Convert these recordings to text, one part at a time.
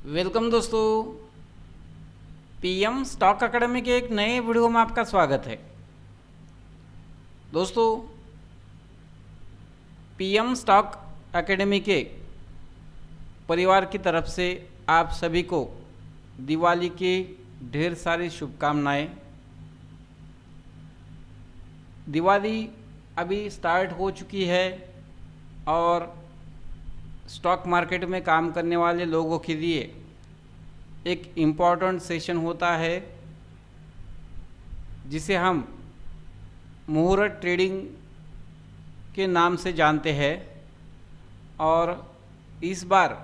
Welcome दोस्तों, PM stock academy के एक नए वीडियो में आपका स्वागत है। दोस्तों, पीएम स्टॉक एकेडमी के परिवार की तरफ से आप सभी को दिवाली की ढेर सारी शुभकामनाएं। दिवाली अभी स्टार्ट हो चुकी है और स्टॉक मार्केट में काम करने वाले लोगों के लिए एक इम्पॉर्टेंट सेशन होता है जिसे हम मुहूर्त ट्रेडिंग के नाम से जानते हैं। और इस बार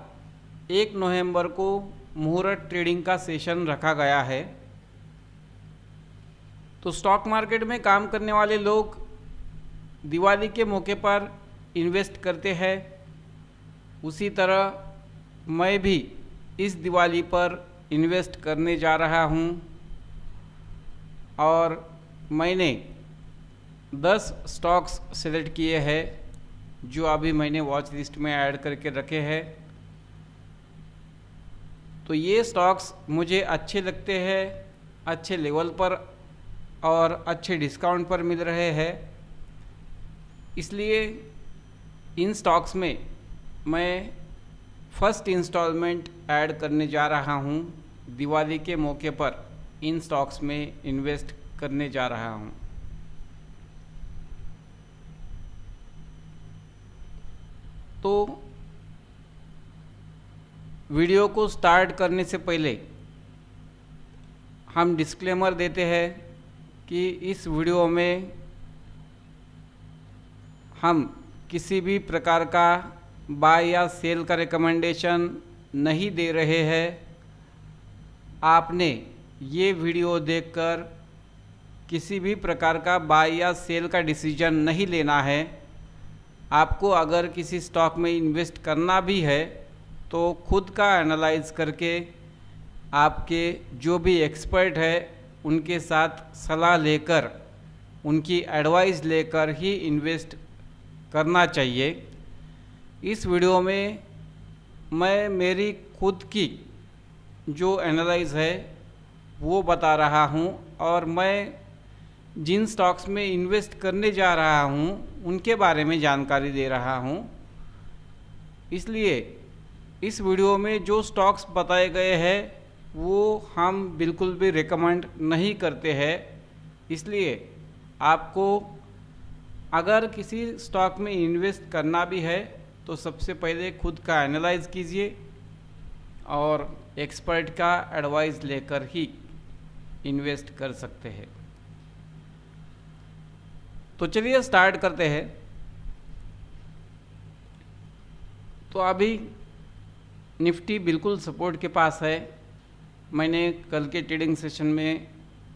1 नवंबर को मुहूर्त ट्रेडिंग का सेशन रखा गया है। तो स्टॉक मार्केट में काम करने वाले लोग दिवाली के मौके पर इन्वेस्ट करते हैं। उसी तरह मैं भी इस दिवाली पर इन्वेस्ट करने जा रहा हूं और मैंने 10 स्टॉक्स सेलेक्ट किए हैं जो अभी मैंने वॉच लिस्ट में ऐड करके रखे हैं। तो ये स्टॉक्स मुझे अच्छे लगते हैं, अच्छे लेवल पर और अच्छे डिस्काउंट पर मिल रहे हैं। इसलिए इन स्टॉक्स में मैं फर्स्ट इंस्टॉलमेंट ऐड करने जा रहा हूं। दिवाली के मौके पर इन स्टॉक्स में इन्वेस्ट करने जा रहा हूं। तो वीडियो को स्टार्ट करने से पहले हम डिस्क्लेमर देते हैं कि इस वीडियो में हम किसी भी प्रकार का बाय या सेल का रिकमेंडेशन नहीं दे रहे हैं। आपने ये वीडियो देखकर किसी भी प्रकार का बाय या सेल का डिसीजन नहीं लेना है। आपको अगर किसी स्टॉक में इन्वेस्ट करना भी है तो खुद का एनालाइज करके आपके जो भी एक्सपर्ट है उनके साथ सलाह लेकर, उनकी एडवाइस लेकर ही इन्वेस्ट करना चाहिए। इस वीडियो में मैं मेरी खुद की जो एनालाइज है वो बता रहा हूँ और मैं जिन स्टॉक्स में इन्वेस्ट करने जा रहा हूँ उनके बारे में जानकारी दे रहा हूँ। इसलिए इस वीडियो में जो स्टॉक्स बताए गए हैं वो हम बिल्कुल भी रिकमेंड नहीं करते हैं। इसलिए आपको अगर किसी स्टॉक में इन्वेस्ट करना भी है तो सबसे पहले खुद का एनालाइज कीजिए और एक्सपर्ट का एडवाइस लेकर ही इन्वेस्ट कर सकते हैं। तो चलिए स्टार्ट करते हैं। तो अभी निफ्टी बिल्कुल सपोर्ट के पास है। मैंने कल के ट्रेडिंग सेशन में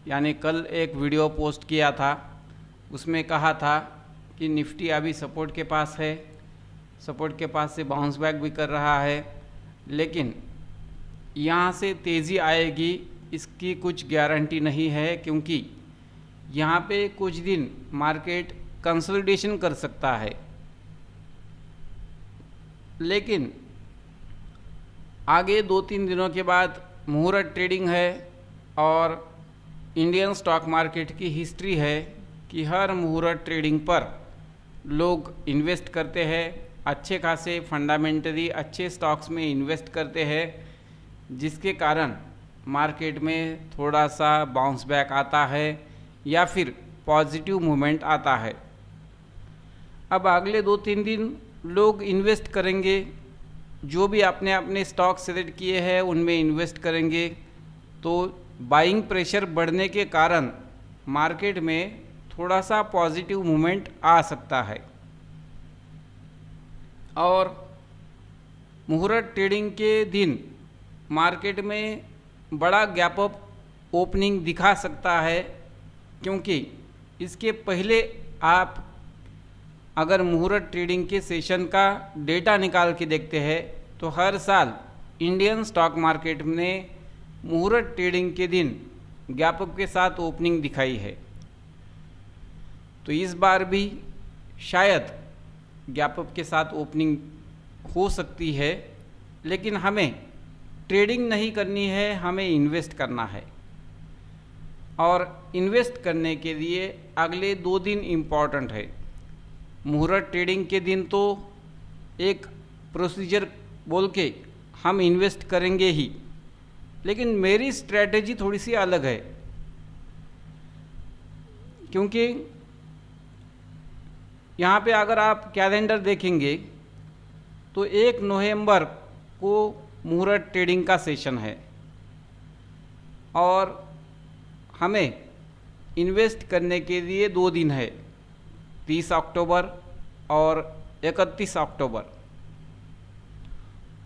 यानी कल एक वीडियो पोस्ट किया था, उसमें कहा था कि निफ्टी अभी सपोर्ट के पास है, सपोर्ट के पास से बाउंस बैक भी कर रहा है, लेकिन यहाँ से तेज़ी आएगी इसकी कुछ गारंटी नहीं है, क्योंकि यहाँ पे कुछ दिन मार्केट कंसोलिडेशन कर सकता है। लेकिन आगे 2-3 दिनों के बाद मुहूर्त ट्रेडिंग है और इंडियन स्टॉक मार्केट की हिस्ट्री है कि हर मुहूर्त ट्रेडिंग पर लोग इन्वेस्ट करते हैं, अच्छे खासे फंडामेंटली अच्छे स्टॉक्स में इन्वेस्ट करते हैं, जिसके कारण मार्केट में थोड़ा सा बाउंस बैक आता है या फिर पॉजिटिव मूवमेंट आता है। अब अगले 2-3 दिन लोग इन्वेस्ट करेंगे, जो भी अपने अपने स्टॉक सेलेक्ट किए हैं उनमें इन्वेस्ट करेंगे। तो बाइंग प्रेशर बढ़ने के कारण मार्केट में थोड़ा सा पॉजिटिव मूवमेंट आ सकता है और मुहूर्त ट्रेडिंग के दिन मार्केट में बड़ा गैप अप ओपनिंग दिखा सकता है, क्योंकि इसके पहले आप अगर मुहूर्त ट्रेडिंग के सेशन का डेटा निकाल के देखते हैं तो हर साल इंडियन स्टॉक मार्केट में मुहूर्त ट्रेडिंग के दिन गैप अप के साथ ओपनिंग दिखाई है। तो इस बार भी शायद गैप अप के साथ ओपनिंग हो सकती है, लेकिन हमें ट्रेडिंग नहीं करनी है, हमें इन्वेस्ट करना है। और इन्वेस्ट करने के लिए अगले 2 दिन इम्पॉर्टेंट है। मुहूर्त ट्रेडिंग के दिन तो एक प्रोसीजर बोल के हम इन्वेस्ट करेंगे ही, लेकिन मेरी स्ट्रैटेजी थोड़ी सी अलग है, क्योंकि यहाँ पे अगर आप कैलेंडर देखेंगे तो 1 नवंबर को मुहूर्त ट्रेडिंग का सेशन है और हमें इन्वेस्ट करने के लिए 2 दिन है, 30 अक्टूबर और 31 अक्टूबर।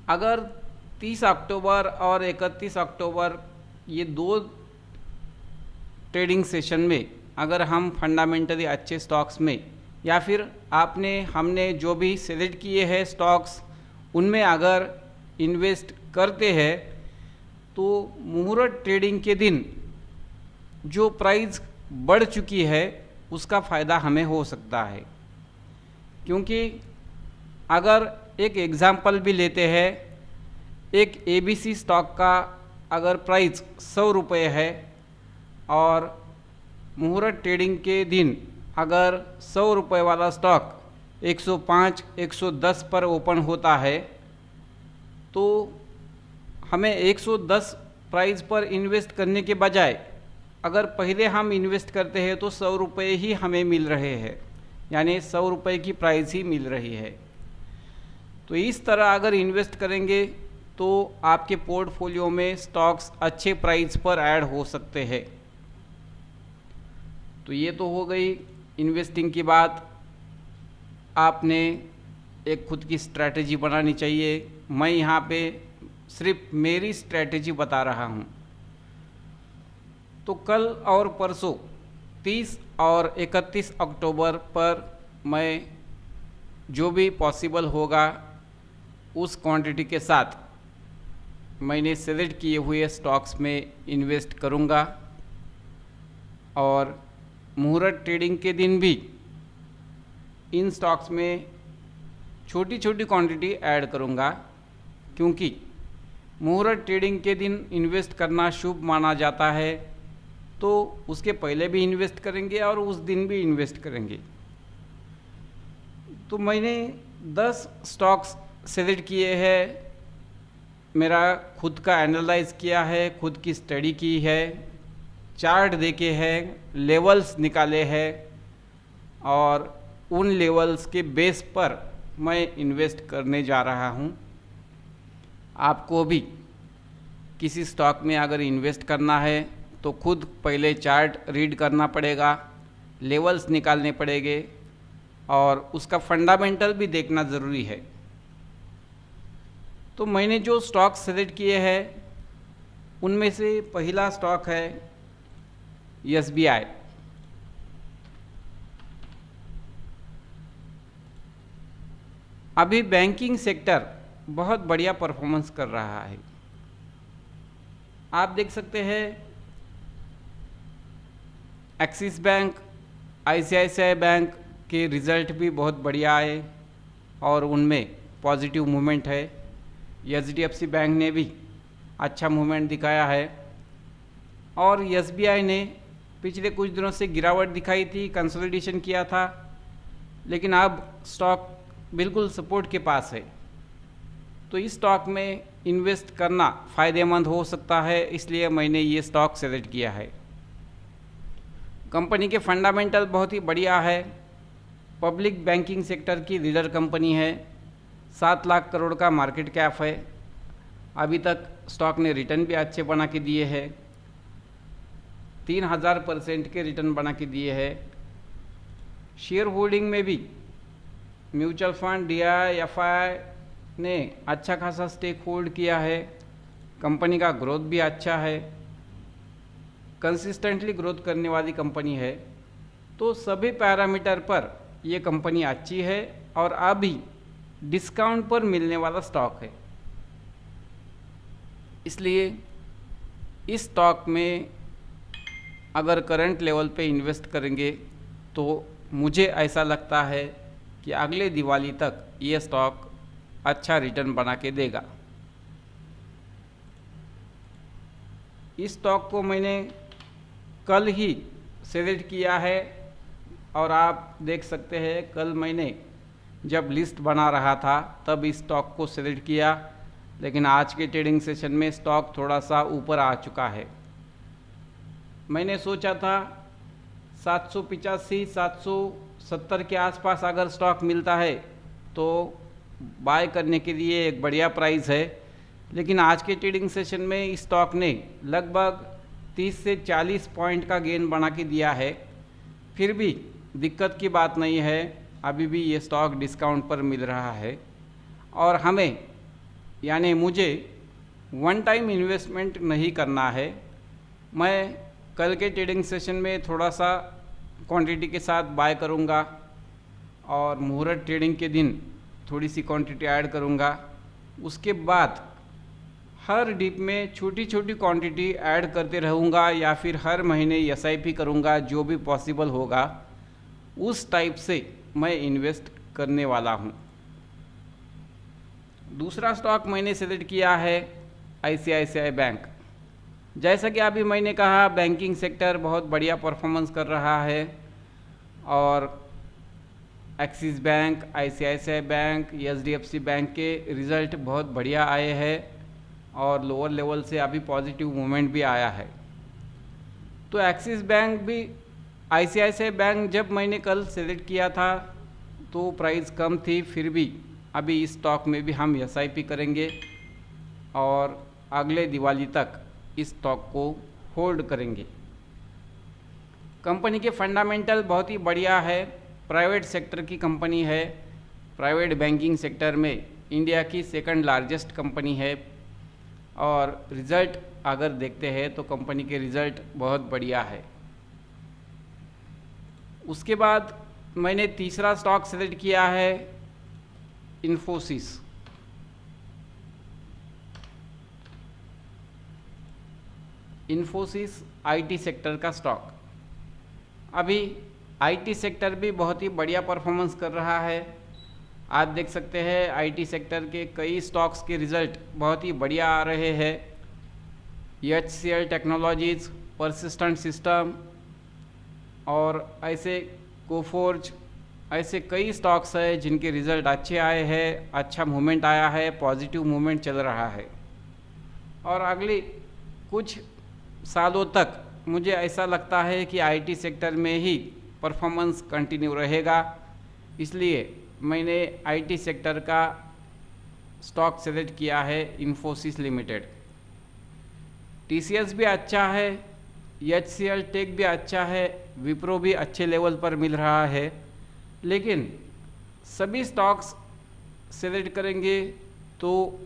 अगर 30 अक्टूबर और 31 अक्टूबर ये 2 ट्रेडिंग सेशन में अगर हम फंडामेंटली अच्छे स्टॉक्स में या फिर हमने जो भी सेलेक्ट किए हैं स्टॉक्स उनमें अगर इन्वेस्ट करते हैं तो मुहूर्त ट्रेडिंग के दिन जो प्राइस बढ़ चुकी है उसका फ़ायदा हमें हो सकता है। क्योंकि अगर एक एग्ज़ाम्पल भी लेते हैं, एक ABC स्टॉक का अगर प्राइस 100 रुपये है और मुहूर्त ट्रेडिंग के दिन अगर 100 रुपये वाला स्टॉक 105, 110 पर ओपन होता है तो हमें 110 प्राइस पर इन्वेस्ट करने के बजाय अगर पहले हम इन्वेस्ट करते हैं तो 100 रुपये ही हमें मिल रहे हैं, यानी 100 रुपये की प्राइस ही मिल रही है। तो इस तरह अगर इन्वेस्ट करेंगे तो आपके पोर्टफोलियो में स्टॉक्स अच्छे प्राइस पर ऐड हो सकते हैं। तो ये तो हो गई इन्वेस्टिंग की बात। आपने एक खुद की स्ट्रैटेजी बनानी चाहिए। मैं यहाँ पे सिर्फ मेरी स्ट्रैटेजी बता रहा हूँ। तो कल और परसों 30 और 31 अक्टूबर पर मैं जो भी पॉसिबल होगा उस क्वांटिटी के साथ मैंने सेलेक्ट किए हुए स्टॉक्स में इन्वेस्ट करूँगा और मुहूर्त ट्रेडिंग के दिन भी इन स्टॉक्स में छोटी छोटी क्वांटिटी ऐड करूँगा, क्योंकि मुहूर्त ट्रेडिंग के दिन इन्वेस्ट करना शुभ माना जाता है। तो उसके पहले भी इन्वेस्ट करेंगे और उस दिन भी इन्वेस्ट करेंगे। तो मैंने 10 स्टॉक्स सेलेक्ट किए हैं, मेरा खुद का एनालाइज किया है, खुद की स्टडी की है, चार्ट देखे हैं, लेवल्स निकाले हैं और उन लेवल्स के बेस पर मैं इन्वेस्ट करने जा रहा हूँ। आपको भी किसी स्टॉक में अगर इन्वेस्ट करना है तो खुद पहले चार्ट रीड करना पड़ेगा, लेवल्स निकालने पड़ेंगे और उसका फंडामेंटल भी देखना ज़रूरी है। तो मैंने जो स्टॉक सेलेक्ट किए हैं उनमें से पहला स्टॉक है SBI। अभी बैंकिंग सेक्टर बहुत बढ़िया परफॉर्मेंस कर रहा है। आप देख सकते हैं एक्सिस बैंक, ICICI बैंक के रिज़ल्ट भी बहुत बढ़िया आए और उनमें पॉजिटिव मूवमेंट है। HDFC बैंक ने भी अच्छा मूवमेंट दिखाया है और SBI ने पिछले कुछ दिनों से गिरावट दिखाई थी, कंसोलिडेशन किया था, लेकिन अब स्टॉक बिल्कुल सपोर्ट के पास है। तो इस स्टॉक में इन्वेस्ट करना फ़ायदेमंद हो सकता है, इसलिए मैंने ये स्टॉक सेलेक्ट किया है। कंपनी के फंडामेंटल बहुत ही बढ़िया है। पब्लिक बैंकिंग सेक्टर की लीडर कंपनी है, 7 लाख करोड़ का मार्केट कैप है। अभी तक स्टॉक ने रिटर्न भी अच्छे बना के दिए हैं, 3000% के रिटर्न बना के दिए हैं। शेयर होल्डिंग में भी म्यूचुअल फंड, DIFI ने अच्छा खासा स्टेक होल्ड किया है। कंपनी का ग्रोथ भी अच्छा है, कंसिस्टेंटली ग्रोथ करने वाली कंपनी है। तो सभी पैरामीटर पर ये कंपनी अच्छी है और अभी डिस्काउंट पर मिलने वाला स्टॉक है। इसलिए इस स्टॉक में अगर करंट लेवल पे इन्वेस्ट करेंगे तो मुझे ऐसा लगता है कि अगले दिवाली तक ये स्टॉक अच्छा रिटर्न बना के देगा। इस स्टॉक को मैंने कल ही सेलेक्ट किया है और आप देख सकते हैं कल मैंने जब लिस्ट बना रहा था तब इस स्टॉक को सेलेक्ट किया, लेकिन आज के ट्रेडिंग सेशन में स्टॉक थोड़ा सा ऊपर आ चुका है। मैंने सोचा था 785 770 के आसपास अगर स्टॉक मिलता है तो बाय करने के लिए एक बढ़िया प्राइस है, लेकिन आज के ट्रेडिंग सेशन में इस स्टॉक ने लगभग 30 से 40 पॉइंट का गेन बना के दिया है। फिर भी दिक्कत की बात नहीं है, अभी भी ये स्टॉक डिस्काउंट पर मिल रहा है और हमें यानी मुझे वन टाइम इन्वेस्टमेंट नहीं करना है। मैं कल के ट्रेडिंग सेशन में थोड़ा सा क्वांटिटी के साथ बाय करूंगा और मुहूर्त ट्रेडिंग के दिन थोड़ी सी क्वांटिटी ऐड करूंगा। उसके बाद हर डिप में छोटी छोटी क्वांटिटी ऐड करते रहूंगा या फिर हर महीने SIP करूंगा, जो भी पॉसिबल होगा उस टाइप से मैं इन्वेस्ट करने वाला हूं। दूसरा स्टॉक मैंने सेलेक्ट किया है ICICI बैंक। जैसा कि अभी मैंने कहा बैंकिंग सेक्टर बहुत बढ़िया परफॉर्मेंस कर रहा है और axis bank, ICICI bank, HDFC bank के रिज़ल्ट बहुत बढ़िया आए हैं और लोअर लेवल से अभी पॉजिटिव मूवमेंट भी आया है। तो एक्सिस बैंक भी ICICI बैंक जब मैंने कल सेलेक्ट किया था तो प्राइस कम थी, फिर भी अभी इस स्टॉक में भी हम SIP करेंगे और अगले दिवाली तक इस स्टॉक को होल्ड करेंगे। कंपनी के फंडामेंटल बहुत ही बढ़िया है, प्राइवेट सेक्टर की कंपनी है, प्राइवेट बैंकिंग सेक्टर में इंडिया की सेकंड लार्जेस्ट कंपनी है और रिज़ल्ट अगर देखते हैं तो कंपनी के रिज़ल्ट बहुत बढ़िया है। उसके बाद मैंने तीसरा स्टॉक सेलेक्ट किया है इन्फोसिस। इन्फोसिस IT सेक्टर का स्टॉक। अभी IT सेक्टर भी बहुत ही बढ़िया परफॉर्मेंस कर रहा है। आप देख सकते हैं IT सेक्टर के कई स्टॉक्स के रिज़ल्ट बहुत ही बढ़िया आ रहे हैं। HCL टेक्नोलॉजीज़, परसिस्टेंट सिस्टम और ऐसे कोफोर्ज, ऐसे कई स्टॉक्स हैं जिनके रिज़ल्ट अच्छे आए हैं, अच्छा मूवमेंट आया है, पॉजिटिव मूवमेंट चल रहा है और अगले कुछ सालों तक मुझे ऐसा लगता है कि IT सेक्टर में ही परफॉर्मेंस कंटिन्यू रहेगा। इसलिए मैंने IT सेक्टर का स्टॉक सेलेक्ट किया है इन्फोसिस लिमिटेड। TCS भी अच्छा है, HCL टेक भी अच्छा है, विप्रो भी अच्छे लेवल पर मिल रहा है, लेकिन सभी स्टॉक्स सेलेक्ट करेंगे तो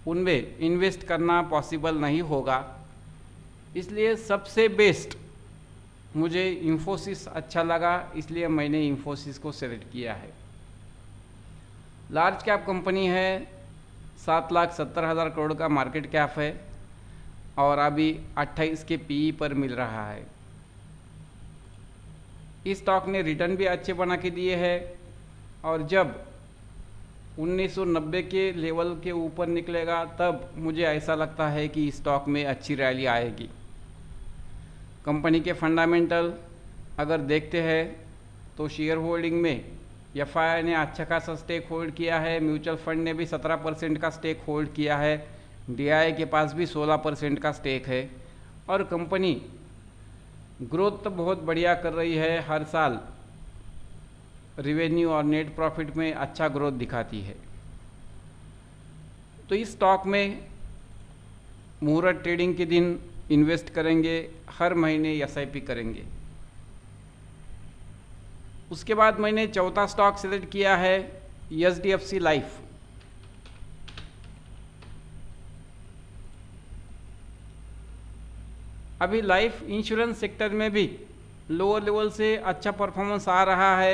उनमें इन्वेस्ट करना पॉसिबल नहीं होगा। इसलिए सबसे बेस्ट मुझे इन्फोसिस अच्छा लगा, इसलिए मैंने इन्फोसिस को सेलेक्ट किया है। लार्ज कैप कंपनी है, 7,70,000 करोड़ का मार्केट कैप है और अभी 28 के PE पर मिल रहा है। इस स्टॉक ने रिटर्न भी अच्छे बना के दिए हैं और जब 1990 के लेवल के ऊपर निकलेगा तब मुझे ऐसा लगता है कि इस स्टॉक में अच्छी रैली आएगी। कंपनी के फंडामेंटल अगर देखते हैं तो शेयर होल्डिंग में FII ने अच्छा खासा स्टेक होल्ड किया है, म्यूचुअल फंड ने भी 17% का स्टेक होल्ड किया है, DII के पास भी 16% का स्टेक है और कंपनी ग्रोथ तो बहुत बढ़िया कर रही है। हर साल रिवेन्यू और नेट प्रॉफिट में अच्छा ग्रोथ दिखाती है। तो इस स्टॉक में मुहूर्त ट्रेडिंग के दिन इन्वेस्ट करेंगे, हर महीने SIP करेंगे। उसके बाद मैंने चौथा स्टॉक सेलेक्ट किया है HDFC लाइफ। अभी लाइफ इंश्योरेंस सेक्टर में भी लोअर लेवल से अच्छा परफॉर्मेंस आ रहा है।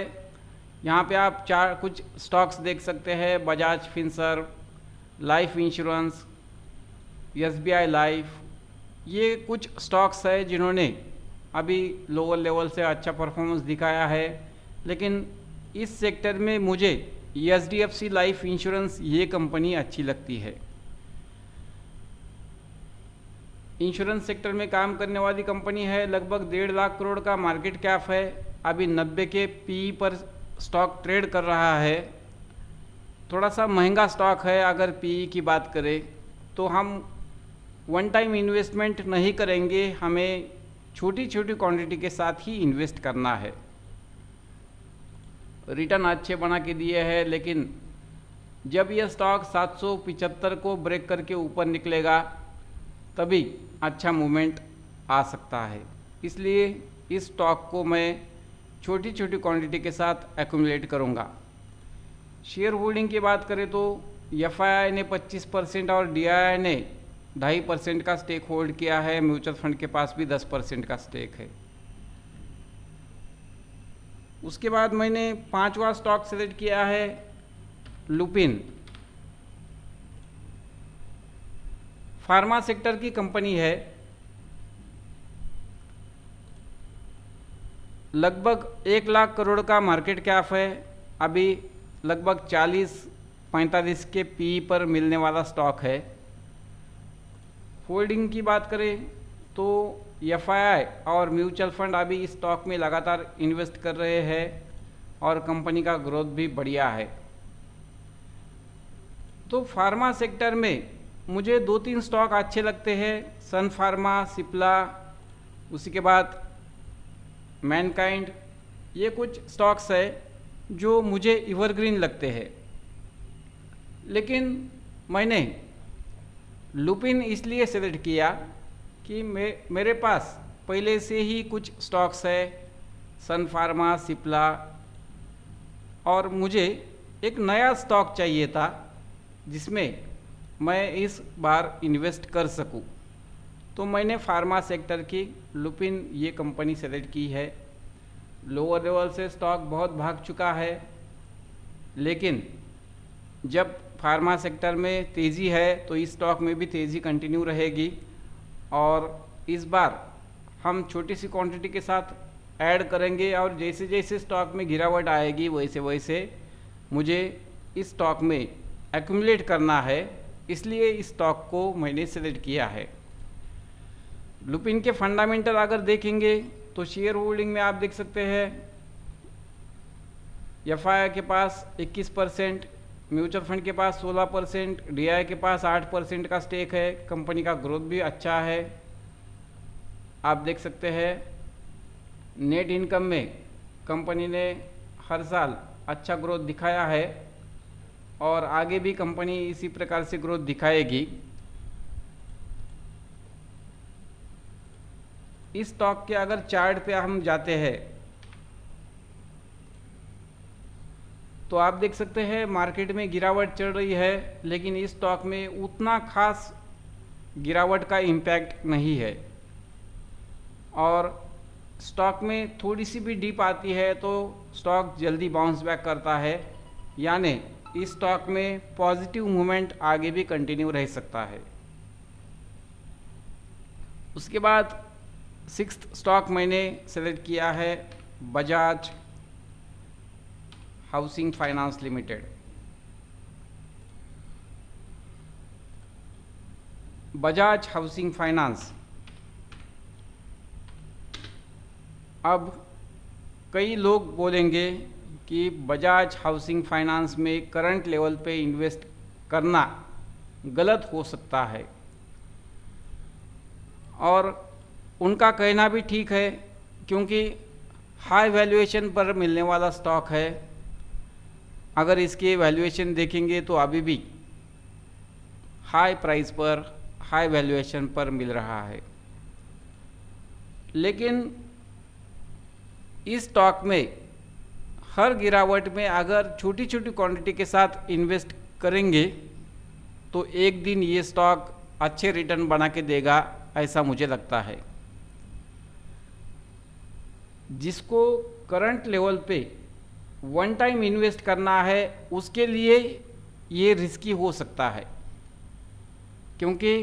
यहाँ पे आप कुछ स्टॉक्स देख सकते हैं, Bajaj Finserv, life insurance, SBI life, ये कुछ स्टॉक्स है जिन्होंने अभी लोअर लेवल से अच्छा परफॉर्मेंस दिखाया है। लेकिन इस सेक्टर में मुझे HDFC लाइफ इंश्योरेंस ये कंपनी अच्छी लगती है। इंश्योरेंस सेक्टर में काम करने वाली कंपनी है। लगभग 1.5 लाख करोड़ का मार्केट कैप है। अभी 90 के पीई पर स्टॉक ट्रेड कर रहा है। थोड़ा सा महंगा स्टॉक है। अगर पीई की बात करें तो हम वन टाइम इन्वेस्टमेंट नहीं करेंगे, हमें छोटी छोटी क्वांटिटी के साथ ही इन्वेस्ट करना है। रिटर्न अच्छे बना के दिए हैं, लेकिन जब यह स्टॉक 775 को ब्रेक करके ऊपर निकलेगा तभी अच्छा मूवमेंट आ सकता है। इसलिए इस स्टॉक को मैं छोटी छोटी क्वांटिटी के साथ एक्यूमुलेट करूँगा। शेयर होल्डिंग की बात करें तो एफआईआई ने 25% और डीआईआई ने 2.5% का स्टेक होल्ड किया है। म्यूचुअल फंड के पास भी 10% का स्टेक है। उसके बाद मैंने 5वां स्टॉक सेलेक्ट किया है लुपिन। फार्मा सेक्टर की कंपनी है। लगभग 1 लाख करोड़ का मार्केट कैप है। अभी लगभग 40-45 के पी पर मिलने वाला स्टॉक है। होल्डिंग की बात करें तो एफआईआई और म्यूचुअल फंड अभी इस स्टॉक में लगातार इन्वेस्ट कर रहे हैं और कंपनी का ग्रोथ भी बढ़िया है। तो फार्मा सेक्टर में मुझे 2-3 स्टॉक अच्छे लगते हैं। सन फार्मा, सिप्ला, उसी के बाद मैनकाइंड, ये कुछ स्टॉक्स है जो मुझे एवरग्रीन लगते हैं। लेकिन मैंने लुपिन इसलिए सेलेक्ट किया कि मेरे पास पहले से ही कुछ स्टॉक्स है, सन फार्मा, सिप्ला, और मुझे एक नया स्टॉक चाहिए था जिसमें मैं इस बार इन्वेस्ट कर सकूं। तो मैंने फार्मा सेक्टर की लुपिन ये कंपनी सेलेक्ट की है। लोअर लेवल से स्टॉक बहुत भाग चुका है, लेकिन जब फार्मा सेक्टर में तेज़ी है तो इस स्टॉक में भी तेज़ी कंटिन्यू रहेगी। और इस बार हम छोटी सी क्वांटिटी के साथ ऐड करेंगे और जैसे जैसे स्टॉक में गिरावट आएगी वैसे वैसे मुझे इस स्टॉक में एक्यूमुलेट करना है। इसलिए इस स्टॉक को मैंने सेलेक्ट किया है। लुपिन के फंडामेंटल अगर देखेंगे तो शेयर होल्डिंग में आप देख सकते हैं एफआईआई के पास 21%, म्यूचुअल फंड के पास 16%, डीआई के पास 8% का स्टेक है। कंपनी का ग्रोथ भी अच्छा है, आप देख सकते हैं। नेट इनकम में कंपनी ने हर साल अच्छा ग्रोथ दिखाया है और आगे भी कंपनी इसी प्रकार से ग्रोथ दिखाएगी। इस स्टॉक के अगर चार्ट पे हम जाते हैं तो आप देख सकते हैं मार्केट में गिरावट चल रही है, लेकिन इस स्टॉक में उतना खास गिरावट का इम्पैक्ट नहीं है। और स्टॉक में थोड़ी सी भी डिप आती है तो स्टॉक जल्दी बाउंस बैक करता है, यानी इस स्टॉक में पॉजिटिव मूवमेंट आगे भी कंटिन्यू रह सकता है। उसके बाद 6th स्टॉक मैंने सेलेक्ट किया है Bajaj housing finance limited. Bajaj housing finance, अब कई लोग बोलेंगे कि बजाज हाउसिंग फाइनेंस में करंट लेवल पे इन्वेस्ट करना गलत हो सकता है, और उनका कहना भी ठीक है क्योंकि हाई वैल्यूएशन पर मिलने वाला स्टॉक है। अगर इसके वैल्यूएशन देखेंगे तो अभी भी हाई प्राइस पर, हाई वैल्यूएशन पर मिल रहा है। लेकिन इस स्टॉक में हर गिरावट में अगर छोटी छोटी क्वांटिटी के साथ इन्वेस्ट करेंगे तो एक दिन ये स्टॉक अच्छे रिटर्न बना के देगा, ऐसा मुझे लगता है। जिसको करंट लेवल पे वन टाइम इन्वेस्ट करना है उसके लिए ये रिस्की हो सकता है, क्योंकि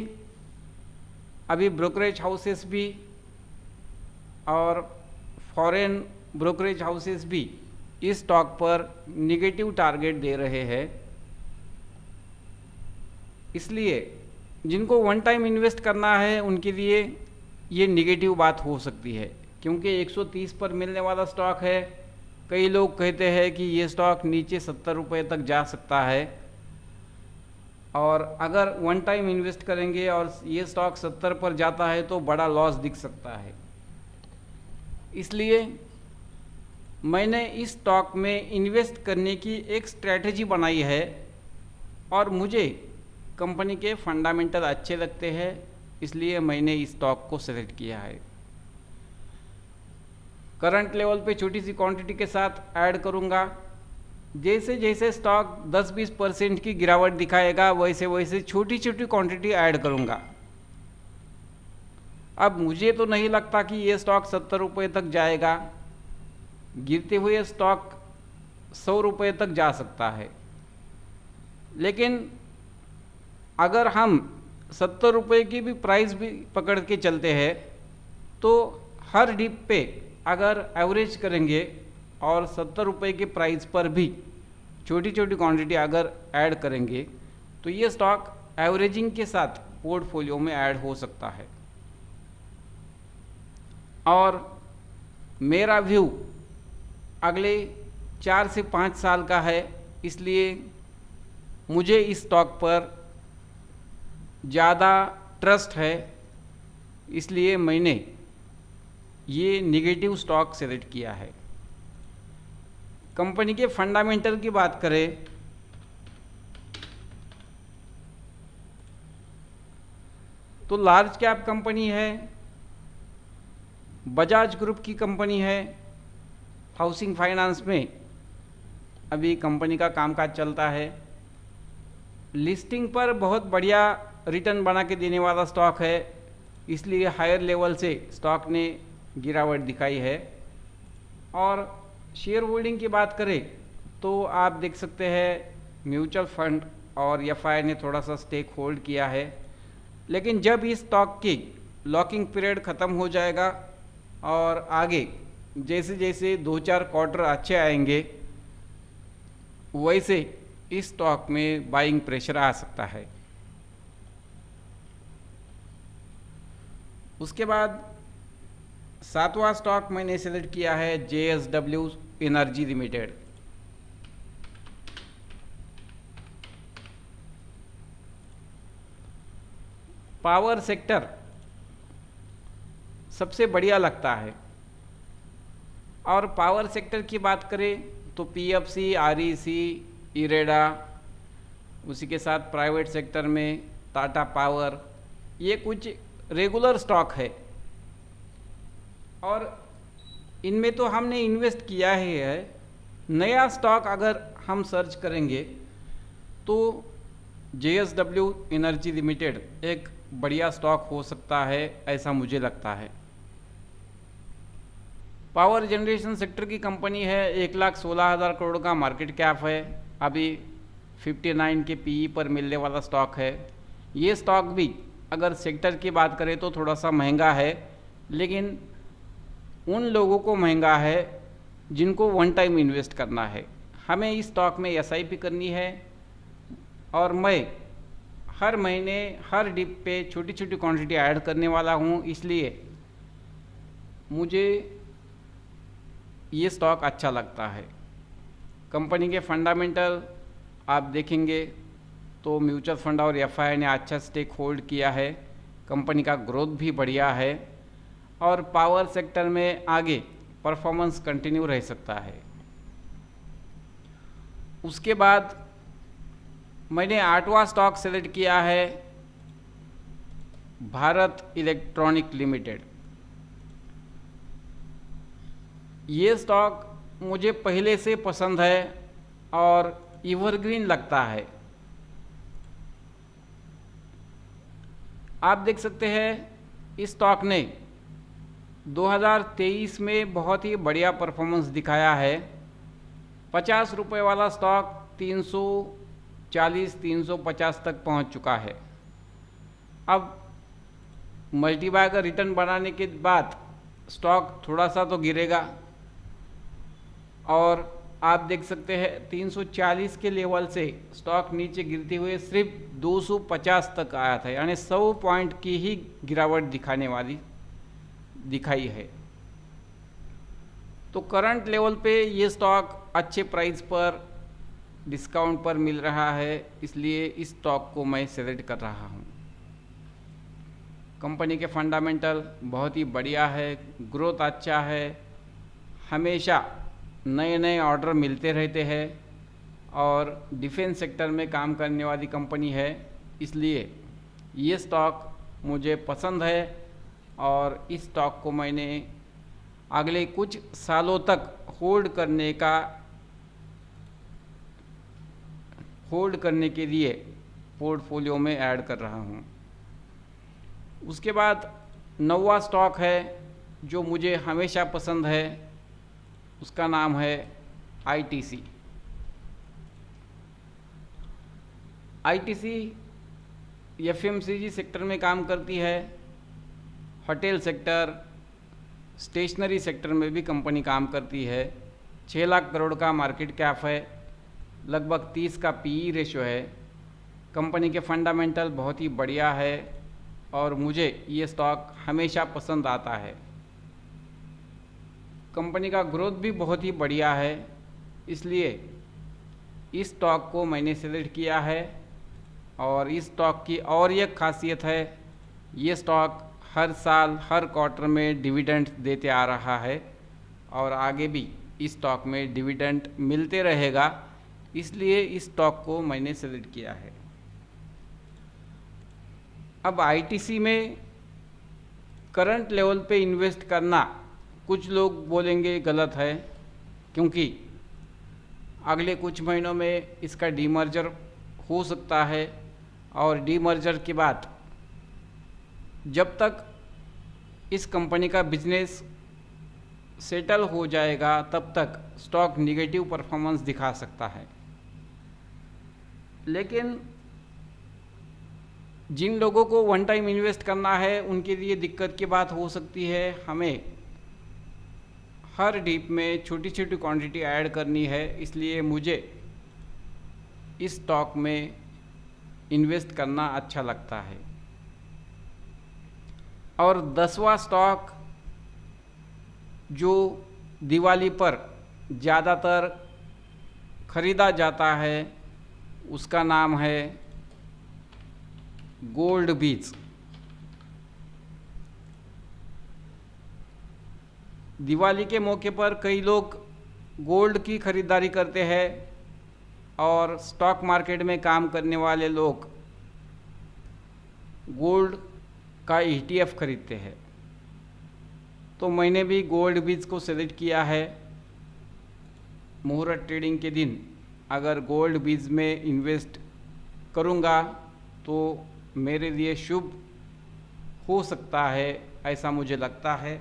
अभी ब्रोकरेज हाउसेस भी और फॉरेन ब्रोकरेज हाउसेस भी इस स्टॉक पर निगेटिव टारगेट दे रहे हैं। इसलिए जिनको वन टाइम इन्वेस्ट करना है उनके लिए ये निगेटिव बात हो सकती है, क्योंकि 130 पर मिलने वाला स्टॉक है। कई लोग कहते हैं कि ये स्टॉक नीचे 70 रुपये तक जा सकता है, और अगर वन टाइम इन्वेस्ट करेंगे और ये स्टॉक 70 पर जाता है तो बड़ा लॉस दिख सकता है। इसलिए मैंने इस स्टॉक में इन्वेस्ट करने की एक स्ट्रैटेजी बनाई है, और मुझे कंपनी के फंडामेंटल अच्छे लगते हैं, इसलिए मैंने इस स्टॉक को सेलेक्ट किया है। करंट लेवल पे छोटी सी क्वांटिटी के साथ ऐड करूंगा। जैसे जैसे स्टॉक 10-20% की गिरावट दिखाएगा वैसे वैसे छोटी छोटी क्वांटिटी ऐड करूंगा। अब मुझे तो नहीं लगता कि ये स्टॉक 70 रुपये तक जाएगा। गिरते हुए स्टॉक 100 रुपये तक जा सकता है, लेकिन अगर हम 70 रुपये की भी प्राइस भी पकड़ के चलते हैं तो हर डिप पे अगर एवरेज करेंगे और 70 रुपये के प्राइस पर भी छोटी छोटी क्वांटिटी अगर ऐड करेंगे तो ये स्टॉक एवरेजिंग के साथ पोर्टफोलियो में ऐड हो सकता है। और मेरा व्यू अगले 4 से 5 साल का है, इसलिए मुझे इस स्टॉक पर ज़्यादा ट्रस्ट है, इसलिए मैंने ये नेगेटिव स्टॉक सेलेक्ट किया है। कंपनी के फंडामेंटल की बात करें तो लार्ज कैप कंपनी है, बजाज ग्रुप की कंपनी है। हाउसिंग फाइनेंस में अभी कंपनी का कामकाज चलता है। लिस्टिंग पर बहुत बढ़िया रिटर्न बना के देने वाला स्टॉक है, इसलिए हायर लेवल से स्टॉक ने गिरावट दिखाई है। और शेयर होल्डिंग की बात करें तो आप देख सकते हैं म्यूचुअल फंड और एफआई ने थोड़ा सा स्टेक होल्ड किया है, लेकिन जब इस स्टॉक की लॉकिंग पीरियड ख़त्म हो जाएगा और आगे जैसे जैसे 2-4 क्वार्टर अच्छे आएंगे वैसे इस स्टॉक में बाइंग प्रेशर आ सकता है। उसके बाद 7वां स्टॉक मैंने सेलेक्ट किया है JSW energy limited. Power sector सबसे बढ़िया लगता है, और पावर सेक्टर की बात करें तो PFC, REC, इरेडा, उसी के साथ प्राइवेट सेक्टर में टाटा पावर, ये कुछ रेगुलर स्टॉक है और इनमें तो हमने इन्वेस्ट किया ही है। नया स्टॉक अगर हम सर्च करेंगे तो JSW एनर्जी लिमिटेड एक बढ़िया स्टॉक हो सकता है, ऐसा मुझे लगता है। पावर जनरेशन सेक्टर की कंपनी है, 1,16,000 करोड़ का मार्केट कैप है, अभी 59 के PE पर मिलने वाला स्टॉक है। ये स्टॉक भी अगर सेक्टर की बात करें तो थोड़ा सा महंगा है, लेकिन उन लोगों को महंगा है जिनको वन टाइम इन्वेस्ट करना है। हमें इस स्टॉक में SIP करनी है और मैं हर महीने हर डिप पे छोटी छोटी क्वांटिटी ऐड करने वाला हूँ, इसलिए मुझे ये स्टॉक अच्छा लगता है। कंपनी के फंडामेंटल आप देखेंगे तो म्यूचुअल फंड और FI ने अच्छा स्टेक होल्ड किया है, कंपनी का ग्रोथ भी बढ़िया है और पावर सेक्टर में आगे परफॉर्मेंस कंटिन्यू रह सकता है। उसके बाद मैंने 8वां स्टॉक सेलेक्ट किया है भारत इलेक्ट्रॉनिक लिमिटेड। ये स्टॉक मुझे पहले से पसंद है और एवरग्रीन लगता है। आप देख सकते हैं इस स्टॉक ने 2023 में बहुत ही बढ़िया परफॉर्मेंस दिखाया है। 50 रुपये वाला स्टॉक 340-350 तक पहुंच चुका है। अब मल्टीबैगर रिटर्न बनाने के बाद स्टॉक थोड़ा सा तो गिरेगा और आप देख सकते हैं 340 के लेवल से स्टॉक नीचे गिरते हुए सिर्फ 250 तक आया था, यानी 100 पॉइंट की ही गिरावट दिखाई है। तो करंट लेवल पे ये स्टॉक अच्छे प्राइस पर डिस्काउंट पर मिल रहा है, इसलिए इस स्टॉक को मैं सेलेक्ट कर रहा हूँ। कंपनी के फंडामेंटल बहुत ही बढ़िया है, ग्रोथ अच्छा है, हमेशा नए नए ऑर्डर मिलते रहते हैं और डिफेंस सेक्टर में काम करने वाली कंपनी है, इसलिए ये स्टॉक मुझे पसंद है और इस स्टॉक को मैंने अगले कुछ सालों तक होल्ड करने के लिए पोर्टफोलियो में ऐड कर रहा हूँ। उसके बाद 9वां स्टॉक है जो मुझे हमेशा पसंद है, उसका नाम है ITC। ITC FMCG सेक्टर में काम करती है, होटल सेक्टर, स्टेशनरी सेक्टर में भी कंपनी काम करती है। 6 लाख करोड़ का मार्केट कैप है, लगभग 30 का PE रेशो है। कंपनी के फंडामेंटल बहुत ही बढ़िया है और मुझे ये स्टॉक हमेशा पसंद आता है। कंपनी का ग्रोथ भी बहुत ही बढ़िया है, इसलिए इस स्टॉक को मैंने सेलेक्ट किया है। और इस स्टॉक की और एक खासियत है, ये स्टॉक हर साल हर क्वार्टर में डिविडेंड देते आ रहा है और आगे भी इस स्टॉक में डिविडेंड मिलते रहेगा, इसलिए इस स्टॉक को मैंने सेलेक्ट किया है। अब ITC में करंट लेवल पे इन्वेस्ट करना कुछ लोग बोलेंगे गलत है, क्योंकि अगले कुछ महीनों में इसका डीमर्जर हो सकता है और डीमर्जर के बाद जब तक इस कंपनी का बिजनेस सेटल हो जाएगा तब तक स्टॉक निगेटिव परफॉर्मेंस दिखा सकता है। लेकिन जिन लोगों को वन टाइम इन्वेस्ट करना है उनके लिए दिक्कत की बात हो सकती है। हमें हर डीप में छोटी छोटी क्वांटिटी ऐड करनी है, इसलिए मुझे इस स्टॉक में इन्वेस्ट करना अच्छा लगता है। और 10वां स्टॉक जो दिवाली पर ज़्यादातर खरीदा जाता है उसका नाम है गोल्ड बीज। दिवाली के मौके पर कई लोग गोल्ड की खरीदारी करते हैं और स्टॉक मार्केट में काम करने वाले लोग गोल्ड का ETF खरीदते हैं। तो मैंने भी गोल्ड बीज को सेलेक्ट किया है। मुहूर्त ट्रेडिंग के दिन अगर गोल्ड बीज में इन्वेस्ट करूँगा तो मेरे लिए शुभ हो सकता है, ऐसा मुझे लगता है।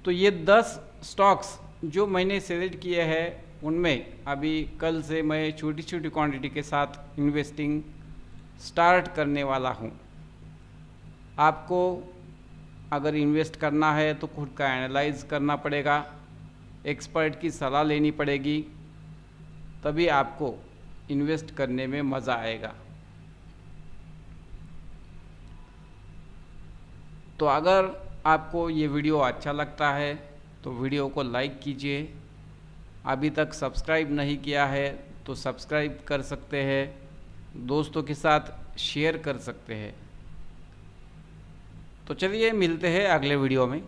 तो ये 10 स्टॉक्स जो मैंने सेलेक्ट किए हैं उनमें अभी कल से मैं छोटी छोटी क्वांटिटी के साथ इन्वेस्टिंग स्टार्ट करने वाला हूँ। आपको अगर इन्वेस्ट करना है तो खुद का एनालाइज करना पड़ेगा, एक्सपर्ट की सलाह लेनी पड़ेगी, तभी आपको इन्वेस्ट करने में मज़ा आएगा। तो अगर आपको ये वीडियो अच्छा लगता है तो वीडियो को लाइक कीजिए। अभी तक सब्सक्राइब नहीं किया है तो सब्सक्राइब कर सकते हैं, दोस्तों के साथ शेयर कर सकते हैं। तो चलिए मिलते हैं अगले वीडियो में।